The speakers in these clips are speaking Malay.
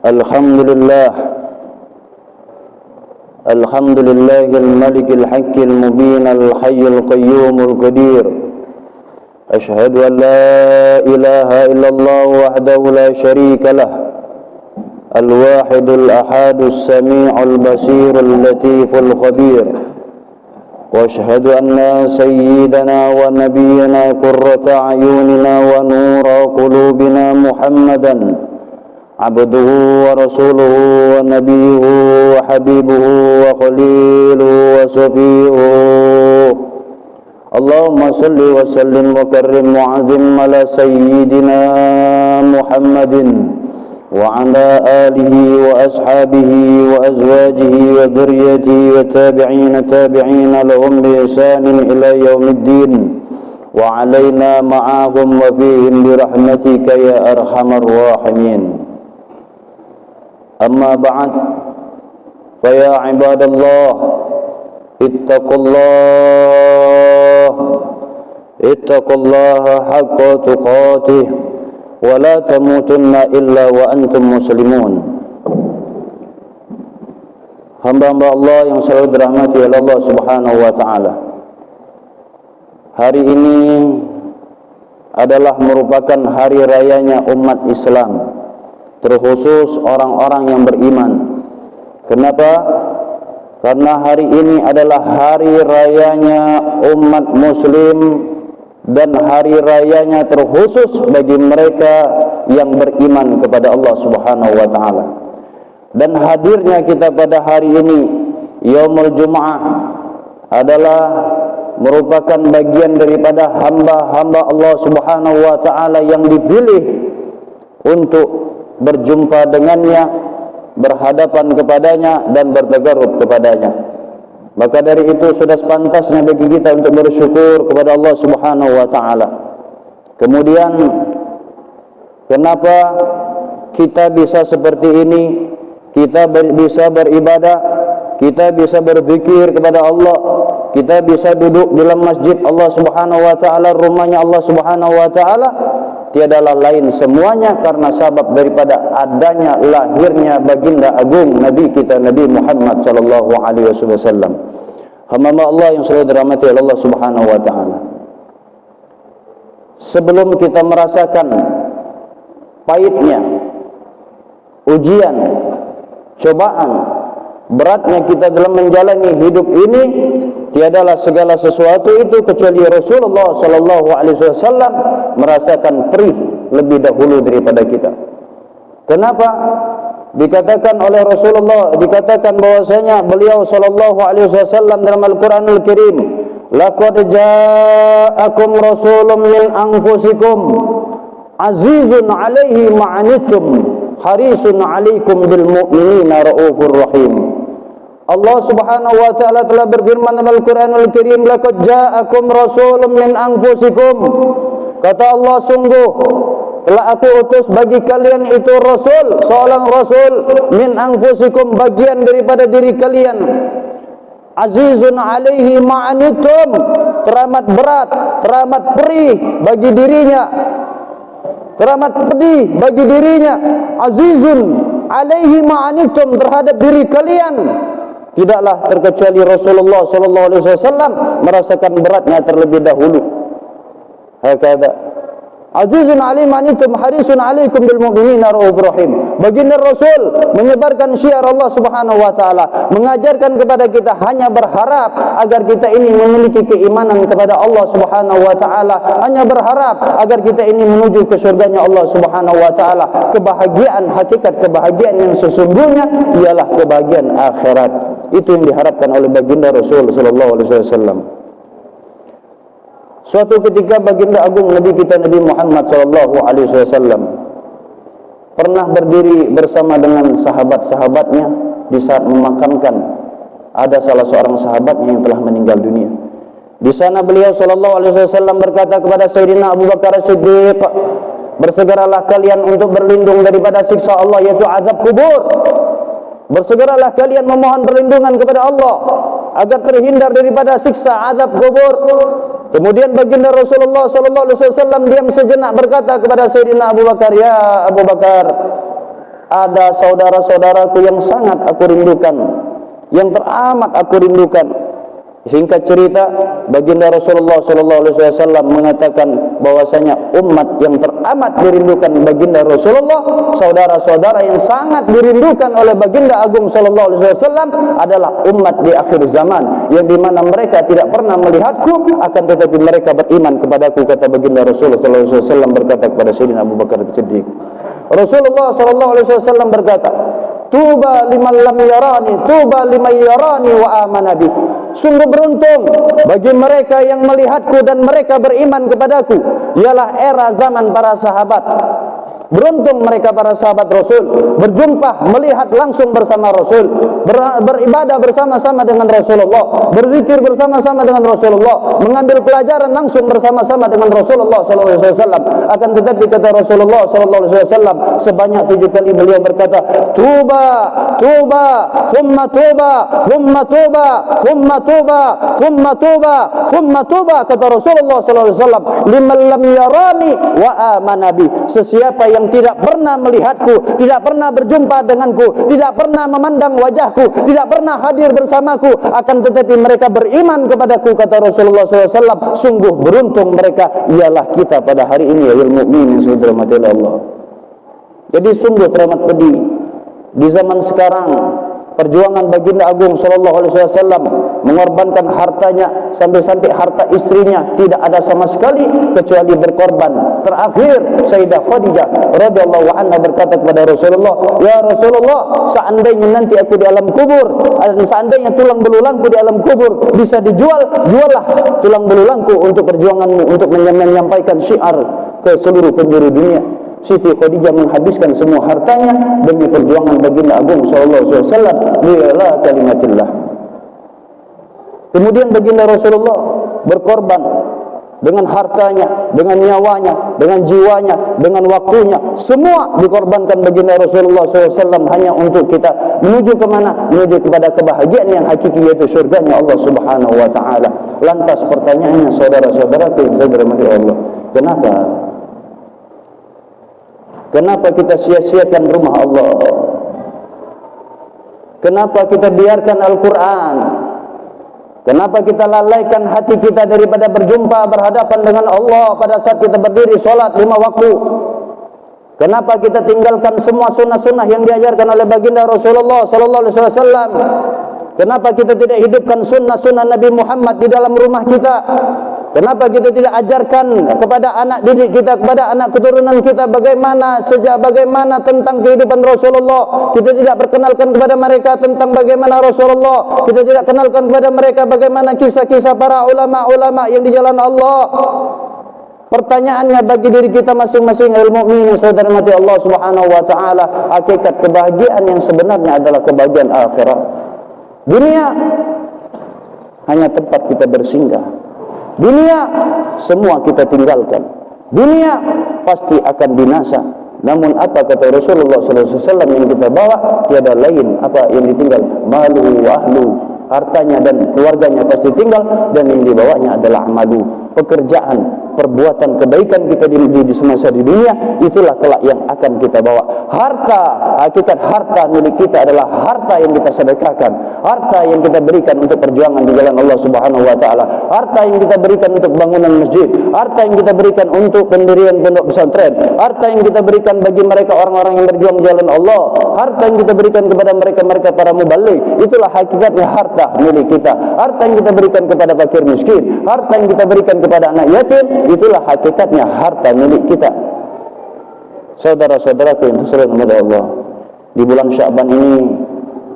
Alhamdulillah, Alhamdulillahil malikil haqqil mubin al-hayyul qayyumul qadir. Ashhadu an la ilaha illallah wahdahu la syarika lah, al-wahidul ahadus sami'ul basirul latiful khabir. Wa ashhadu anna sayyidana wa nabiyyana qurrata a'yunina wa nura qulubina Muhammadan abduhu wa rasuluhu wa nabiyuhu wa habibuhu wa khaliluhu wa safiyuhu. Allahumma salli wa sallim wa karrim wa azim ala sayyidina Muhammadin wa ala alihi wa ashabihi wa azwajihi wa dhurriyyatihi wa tabi'ina lahum bi ihsanin ila yaumiddin wa alaina ma'ahum wa fihim bi rahmatika ya arhamar rahimin. Amma ba'd, fa ya ibadallah, ittaqullaha haqqa tuqatih wa la tamutunna illa wa antum muslimun. Hamba-hamba Allah yang selalu dirahmati oleh Allah Subhanahu wa taala. Hari ini adalah merupakan hari rayanya umat Islam, terkhusus orang-orang yang beriman. Kenapa? Karena hari ini adalah hari rayanya umat muslim dan hari rayanya terkhusus bagi mereka yang beriman kepada Allah Subhanahu wa taala. Dan hadirnya kita pada hari ini, Yaumul Jum'ah, adalah merupakan bagian daripada hamba-hamba Allah Subhanahu wa taala yang dipilih untuk berjumpa dengannya, berhadapan kepadanya dan bertagarub kepadanya. Maka dari itu sudah sepantasnya bagi kita untuk bersyukur kepada Allah Subhanahu wa taala. Kemudian kenapa kita bisa seperti ini? Kita bisa beribadah, kita bisa berzikir kepada Allah, kita bisa duduk dalam masjid Allah Subhanahu wa taala, rumahnya Allah Subhanahu wa taala, tiadalah lain semuanya karena sebab daripada adanya lahirnya baginda agung Nabi kita Nabi Muhammad sallallahu alaihi wasallam. Hamba Allah yang selalu dirahmati oleh Allah Subhanahu wa taala. Sebelum kita merasakan pahitnya ujian, cobaan, beratnya kita dalam menjalani hidup ini, tiadalah segala sesuatu itu kecuali Rasulullah sallallahu alaihi wasallam merasakan perih lebih dahulu daripada kita. Kenapa? Dikatakan oleh Rasulullah, dikatakan bahwasanya beliau sallallahu alaihi wasallam dalam Al-Qur'anul Karim, laqad ja'akum rasulun min anfusikum azizun 'alaihi ma'anittum harisun 'alaikum bil mu'minina raufur rahim. Allah Subhanahu wa taala telah berfirman dalam Al-Qur'anul Karim, laqad ja'akum rasulun min anfusikum. Kata Allah, sungguh telah aku utus bagi kalian itu rasul, seorang rasul min anfusikum, bagian daripada diri kalian. Azizun 'alaihi ma'anitum, teramat berat, teramat perih bagi dirinya, teramat pedih bagi dirinya. Azizun 'alaihi ma'anitum, terhadap diri kalian. Tidaklah terkecuali Rasulullah sallallahu alaihi wasallam merasakan beratnya terlebih dahulu. Hakada azizun 'alaihi ma'anitum harisun 'alaikum bil mu'minina raufur rahim. Baginda Rasul menyebarkan syiar Allah Subhanahu wa taala, mengajarkan kepada kita hanya berharap agar kita ini memiliki keimanan kepada Allah Subhanahu wa taala, hanya berharap agar kita ini menuju ke surganya Allah Subhanahu wa taala. Kebahagiaan, hakikat kebahagiaan yang sesungguhnya ialah kebahagiaan akhirat. Itu yang diharapkan oleh baginda Rasul sallallahu alaihi wasallam. Suatu ketika baginda agung Nabi kita Nabi Muhammad sallallahu alaihi wasallam pernah berdiri bersama dengan sahabat-sahabatnya di saat memakamkan ada salah seorang sahabatnya yang telah meninggal dunia. Di sana beliau sallallahu alaihi wasallam berkata kepada Sayyidina Abu Bakar As-Siddiq, bersegeralah kalian untuk berlindung daripada siksa Allah, yaitu azab kubur. Bersegeralah kalian memohon perlindungan kepada Allah agar terhindar daripada siksa azab kubur. Kemudian baginda Rasulullah sallallahu alaihi wasallam diam sejenak berkata kepada Sayyidina Abu Bakar, "Ya Abu Bakar, ada saudara-saudaraku yang sangat aku rindukan, yang teramat aku rindukan. Singkat cerita, baginda Rasulullah SAW mengatakan bahwasanya umat yang teramat dirindukan baginda Rasulullah, saudara-saudara yang sangat dirindukan oleh baginda Agung SAW adalah umat di akhir zaman, yang dimana mereka tidak pernah melihatku, akan tetapi mereka beriman kepadaku, kata baginda Rasulullah SAW berkata kepada Sayyidina Abu Bakar Siddiq. Rasulullah SAW berkata, tuba liman lam yarani, tuba liman yarani wa amana bi. Sungguh beruntung bagi mereka yang melihatku dan mereka beriman kepadaku. Ialah era zaman para sahabat. Beruntung mereka para sahabat Rasul, berjumpa, melihat langsung bersama Rasul, beribadah bersama-sama dengan Rasulullah, berzikir bersama-sama dengan Rasulullah, mengambil pelajaran langsung bersama-sama dengan Rasulullah SAW. Akan tetapi kata Rasulullah SAW, sebanyak 7 kali beliau berkata, tuba, tuba, thumma tuba, thumma tuba, thumma tuba, thumma tuba, thumma tuba, kata Rasulullah SAW, liman lam yarani wa amana bi. Sesiapa yang tidak pernah melihatku, tidak pernah berjumpa denganku, tidak pernah memandang wajahku, tidak pernah hadir bersamaku, akan tetapi mereka beriman kepadaku, kata Rasulullah SAW, sungguh beruntung mereka, ialah kita pada hari ini, ya mukminin saudara Allah. Jadi sungguh teramat pedih di zaman sekarang. Perjuangan baginda Agung sallallahu alaihi wasallam mengorbankan hartanya, sampai-sampai harta istrinya tidak ada sama sekali kecuali berkorban. Terakhir Sayyidah Khadijah radhiyallahu anha berkata kepada Rasulullah, "Ya Rasulullah, seandainya nanti aku di alam kubur, seandainya tulang belulangku di alam kubur bisa dijual, juallah tulang belulangku untuk perjuanganmu, untuk menyampaikan syiar ke seluruh penjuru dunia." Siti Khadijah menghabiskan semua hartanya demi perjuangan baginda Agung sallallahu alaihi wasallam, bela kalimatillah. Kemudian baginda Rasulullah berkorban dengan hartanya, dengan nyawanya, dengan jiwanya, dengan waktunya, semua dikorbankan baginda Rasulullah SAW hanya untuk kita menuju ke mana? Menuju kepada kebahagiaan yang hakiki, yaitu surganya Allah Subhanahu wa taala. Lantas pertanyaannya, saudara-saudaraku yang saya dirahmati Allah, kenapa? Kenapa kita sia-siakan rumah Allah? Kenapa kita biarkan Al-Quran? Kenapa kita lalaikan hati kita daripada berjumpa, berhadapan dengan Allah pada saat kita berdiri solat 5 waktu? Kenapa kita tinggalkan semua sunnah-sunnah yang diajarkan oleh baginda Rasulullah sallallahu alaihi wasallam? Kenapa kita tidak hidupkan sunnah-sunnah Nabi Muhammad di dalam rumah kita? Kenapa kita tidak ajarkan kepada anak didik kita, kepada anak keturunan kita bagaimana tentang kehidupan Rasulullah? Kita tidak perkenalkan kepada mereka tentang bagaimana Rasulullah. Kita tidak kenalkan kepada mereka bagaimana kisah-kisah para ulama-ulama yang di jalan Allah. Pertanyaannya bagi diri kita masing-masing, al mukmin saudara mati Allah Subhanahu wa taala, hakikat kebahagiaan yang sebenarnya adalah kebahagiaan akhirat. Dunia hanya tempat kita bersinggah. Dunia semua kita tinggalkan. Dunia pasti akan binasa. Namun apa kata Rasulullah SAW yang kita bawa tiada lain apa yang ditinggal, malu wa ahlu, hartanya dan keluarganya pasti tinggal, dan yang dibawanya adalah amalu, pekerjaan, perbuatan kebaikan kita di semasa di dunia, itulah kelak yang akan kita bawa. Harta, hakikat harta milik kita adalah harta yang kita sedekahkan, harta yang kita berikan untuk perjuangan di jalan Allah Subhanahu wa taala, harta yang kita berikan untuk bangunan masjid, harta yang kita berikan untuk pendirian pondok pesantren, harta yang kita berikan bagi mereka orang-orang yang berjuang di jalan Allah, harta yang kita berikan kepada mereka para mubaligh, itulah hakikatnya harta milik kita. Harta yang kita berikan kepada fakir miskin, harta yang kita berikan kepada anak yatim, itulah hakikatnya harta milik kita. Saudara-saudaraku yang tersalat kepada Allah, di bulan Sya'ban ini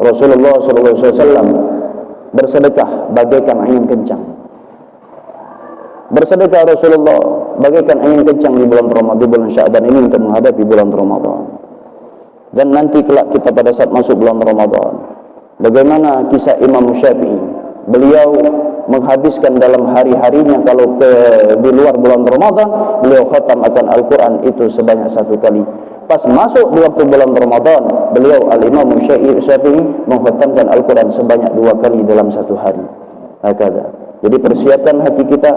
Rasulullah SAW bersedekah bagaikan angin kencang. Bersedekah Rasulullah bagaikan angin kencang di bulan Ramadan, di bulan Sya'ban ini untuk menghadapi bulan Ramadan. Dan nanti kelak kita pada saat masuk bulan Ramadan, bagaimana kisah Imam Syafi'i? Beliau menghabiskan dalam hari-harinya, kalau di luar bulan Ramadan, beliau khatam akan Al-Quran itu sebanyak 1 kali. Pas masuk di waktu bulan Ramadan, beliau Al-Imam Syafi'i mengkhatamkan Al-Quran sebanyak 2 kali dalam 1 hari. Hakada. Jadi persiapkan hati kita,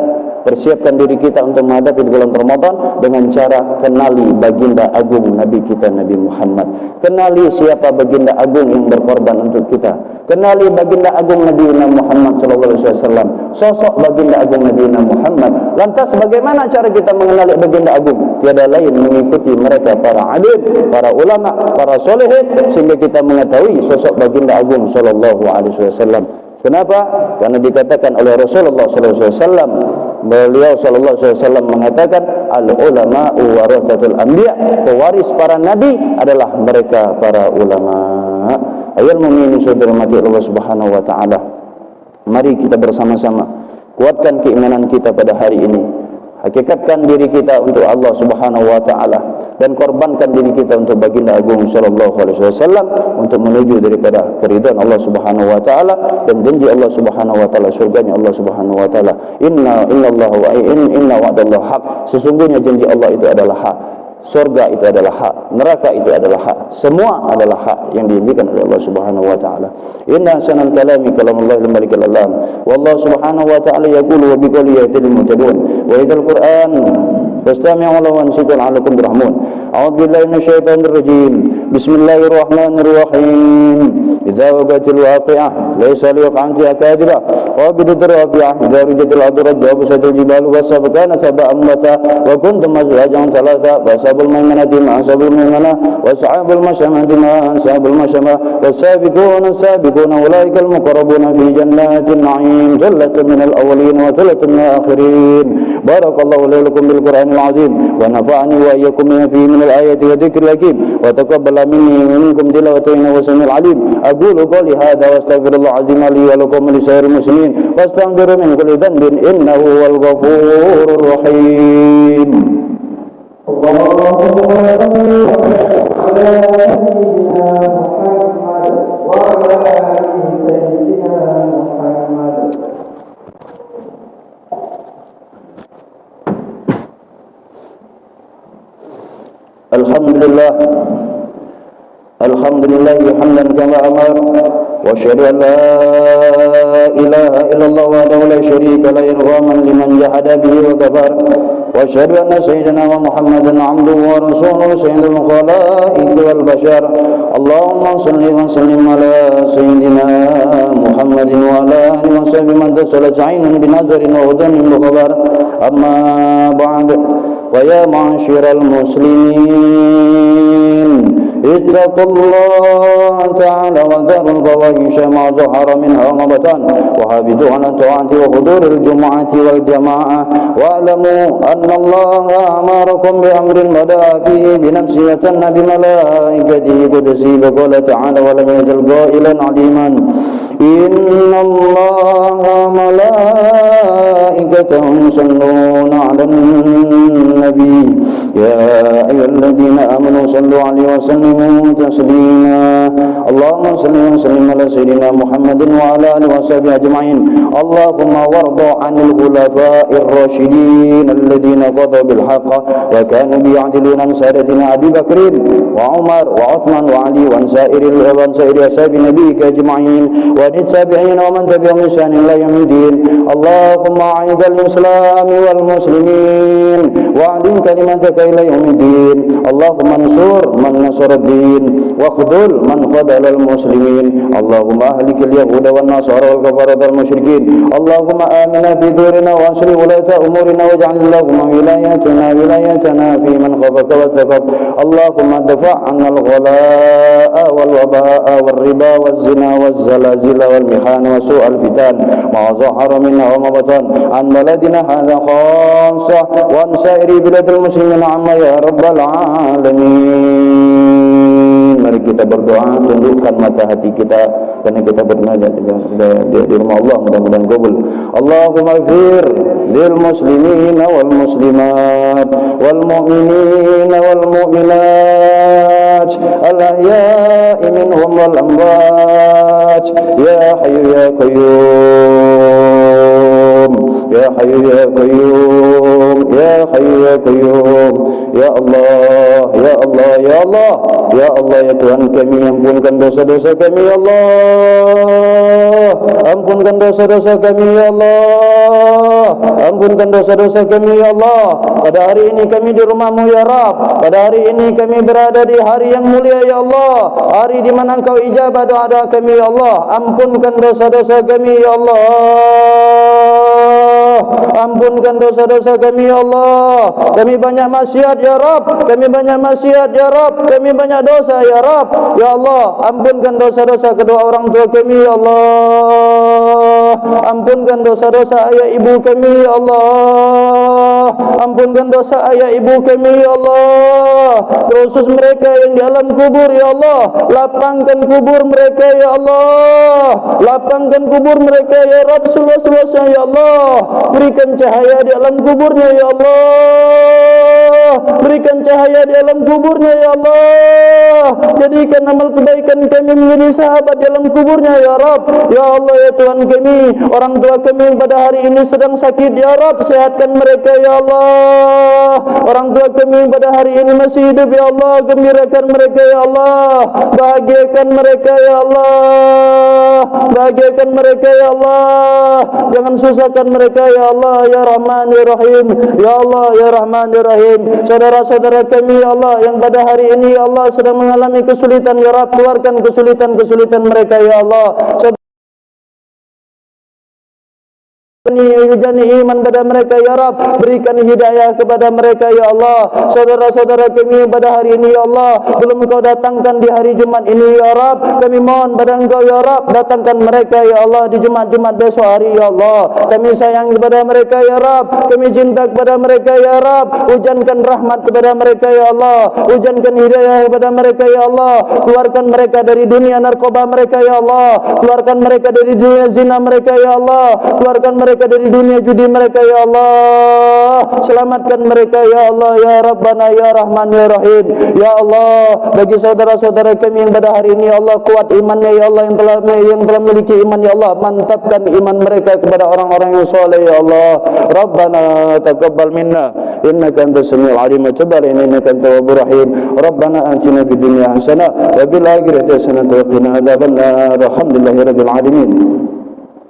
persiapkan diri kita untuk menghadapi bulan Ramadan dengan cara kenali baginda agung Nabi kita Nabi Muhammad. Kenali siapa baginda agung yang berkorban untuk kita. Kenali baginda agung Nabi Muhammad SAW. Sosok baginda agung Nabi Muhammad. Lantas bagaimana cara kita mengenali baginda agung? Tiada lain mengikuti mereka para alim, para ulama, para solehin, sehingga kita mengetahui sosok baginda agung sallallahu alaihi wasallam. Kenapa? Karena dikatakan oleh Rasulullah SAW, beliau SAW mengatakan al-ulama'u warathatul anbiya, pewaris para nabi adalah mereka para ulama. Ayol mu'minin saudara mati Allah Subhanahu wa taala. Mari kita bersama-sama kuatkan keimanan kita pada hari ini. Hakikatkan diri kita untuk Allah Subhanahu wa taala dan korbankan diri kita untuk baginda agung sallallahu alaihi wasallam untuk menuju daripada keridhaan Allah Subhanahu wa taala dan janji Allah Subhanahu wa taala, surganya Allah Subhanahu wa taala. Inna wa'dallahi haq. Sesungguhnya janji Allah itu adalah hak. Surga itu adalah hak, neraka itu adalah hak, semua adalah hak yang dijanjikan oleh Allah Subhanahu wa taala. Inna sanal kalami kalamullah al-malikul alam. Wallahu Subhanahu wa taala yaqulu wa biqawli yahdil muhtadun. Wa idal Qur'an fastami'u lahu wansitu la'allakum turhamun. A'udzu billahi minasyaitonir rajim. Bismillahirrahmanirrahim. Idza waqa'atil waqi'ah laysa liwaqa'atiha kadhibah qabidatur rafi'ah idza rujatil ardu raj'a wa busatil jibalu wasabqana sab'an mata wa kuntum azwajan thalatha ashabul maimanati ma ashabul maimana wa ashabul mashamati ma ashabul mashama wasabiquna sabiquna ulaikal muqarrabuna fi jannatin na'im jallatun minal awwalin wa jallatun minal akhirin. Barakallahu lakum bil Qur'anil azim wa nafa'ani wa iyyakum bima fihi minal ayati wa dzikril hakim wa taqabbala minni wa minkum tilawatan wa samiul alim. Aqulu qawli hadha wa astaghfirullah azim li wa lakum li sairil muslimin wastaghfiru min kulli dhanbin innahu huwal ghafurur rahim. Allahumma salli ala sayyidina Muhammad wa ala ali sayyidina Muhammad. Alhamdulillah hamdan kama amar wa asyhadu an la ilaha illallah wahdahu la syarika lahu irghaman liman jahada bihi wa kafar wa asyhadu anna sayyidina Muhammadan abduhu wa rasuluhu sayyidul khalaiqi wal bashar. Allahumma salli wa sallim ala sayyidina Muhammadin wa ala alihi wa sahbihi man tasalat 'ainun bi nazarin wa hudanin bi khabar. Amma ba'd. Wa ya ma'asyiral muslimin اتقوا الله تعالى وذروا الفواحش ما ظهر منها وما بطن وحافظوا على الطاعة وحضور الجمعة والجماعة واعلموا أن الله أمركم بأمر بدأ فيه بنفسه وثنى بملائكته قدسه وقال تعالى ولم يزل قائلا عليما إن الله ملائكته يصلون على النبي يا أيها الذين آمنوا صلوا عليه وسلموا تسليما. اللهم صل وسلم على سيدنا محمد وعلى آله وصحبه أجمعين. اللهم وارض عن الخلفاء الراشدين الذين قضوا بالحق وكانوا بيعدلون عن سادتنا أبي بكر وعمر وعثمان وعلي وعن سائر أصحاب نبيك أجمعين وعن التابعين ومن تبعهم بإحسان إلى يوم الدين. اللهم أعز الإسلام والمسلمين وأعلن كلمتك إلى يوم الدين. اللهم انصر من نصر الدين واخذل من خذل المسلمين. اللهم أهلك اليهود والنصارى والكفرة والمشركين. اللهم آمنا في دورنا وأصلح ولاة أمورنا واجعل اللهم ولايتنا في من خافك واتقاك. اللهم ادفع عنا الغلاء والوباء والربا والزنا والزلازل والمحن وسوء الفتن ما ظهر منا وما بطن عن بلدنا هذا خاصة وعن سائر بلاد المسلمين عما يا رب العالمين. Mari kita berdoa, tundukkan mata hati kita karena kita bermunajat di rumah Allah, mudah-mudahan kabul. Allahumma ighfir lil muslimin wal muslimat wal mu'minin wal mu'minat al ahya'i minhum wal amwat ya hayyu ya qayyum ya hayyu ya qayyum ya hayyu ya ya Qayyum. Ya Allah, ya Allah, ya Allah, ya Allah, ya Tuhan kami, ampunkan dosa-dosa kami ya Allah, ampunkan dosa-dosa kami ya Allah, ampunkan dosa-dosa kami ya Allah. Pada hari ini kami di rumah-Mu ya Rabb, pada hari ini kami berada di hari yang mulia ya Allah, hari di mana Engkau ijabah doa-doa kami ya Allah. Ampunkan dosa-dosa kami ya Allah, ampunkan dosa-dosa kami ya Allah. Kami banyak maksiat ya Rabb, kami banyak maksiat ya Rabb, kami banyak dosa ya Rabb. Ya Allah, ampunkan dosa-dosa kedua orang tua kami ya Allah, ampunkan dosa-dosa ayah ibu kami ya Allah, ampunkan dosa ayah ibu kami ya Allah, khusus mereka yang di alam kubur ya Allah. Lapangkan kubur mereka ya Allah, lapangkan kubur mereka ya Rabb seluas-luasnya ya Allah. Berikan cahaya di alam kuburnya ya Allah, berikan cahaya di alam kuburnya ya Allah. Jadikan amal kebaikan kami menjadi sahabat di alam kuburnya ya Rabb. Ya Allah, ya Tuhan kami, orang tua kami yang pada hari ini sedang sakit ya Rabb, sehatkan mereka ya Allah. Orang tua kami yang pada hari ini masih hidup ya Allah, gembirakan mereka ya Allah, bahagiakan mereka ya Allah, bahagiakan mereka ya Allah, jangan susahkan mereka ya Allah, ya Rahman ya Rahim, ya Allah ya Rahman ya Rahim. Saudara-saudara kami ya Allah yang pada hari ini ya Allah sedang mengalami kesulitan ya Rabb, keluarkan kesulitan-kesulitan mereka ya Allah. Hujani iman pada mereka ya Rabb, berikan hidayah kepada mereka ya Allah. Saudara-saudara kami pada hari ini ya Allah belum Engkau datangkan di hari Jumat ini ya Rabb, kami mohon pada Engkau ya Rabb, datangkan mereka ya Allah di Jumat-Jumat besok hari ya Allah. Kami sayang kepada mereka ya Rabb, kami cinta kepada mereka ya Rabb. Hujankan rahmat kepada mereka ya Allah, hujankan hidayah kepada mereka ya Allah. Keluarkan mereka dari dunia narkoba mereka ya Allah, keluarkan mereka dari dunia zina mereka ya Allah, keluarkan mereka dari dunia judi mereka ya Allah. Selamatkan mereka ya Allah, ya Rabbana ya Rahman ya Rahim. Ya Allah, bagi saudara-saudara kami yang pada hari ini ya Allah kuat imannya ya Allah, yang telah memiliki iman ya Allah, mantapkan iman mereka kepada orang-orang yang soleh ya Allah. Rabbana taqabbal minna innaka antas samiul alim wa tub alaina innaka antat tawwabur rahim. Rabbana atina fid dunya hasanah wa fil akhirati hasanah wa qina adzabannar. Alhamdulillahirabbil alamin.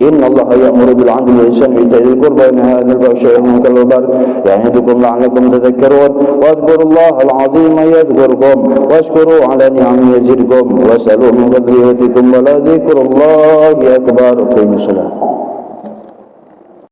Inna Allah ya'muru bil 'adli wal ihsani wa ita'i dzil qurba wa yanha 'anil fahsya'i wal munkari wal baghi ya'idukum la'allakum tadhakkarun. Wa adhkurullaha al-'azima yadhkurkum washkuru 'ala ni'amihi yazidkum was'aluhu min fadlihi wa la dzikrullahi akbar. Qimus shalah.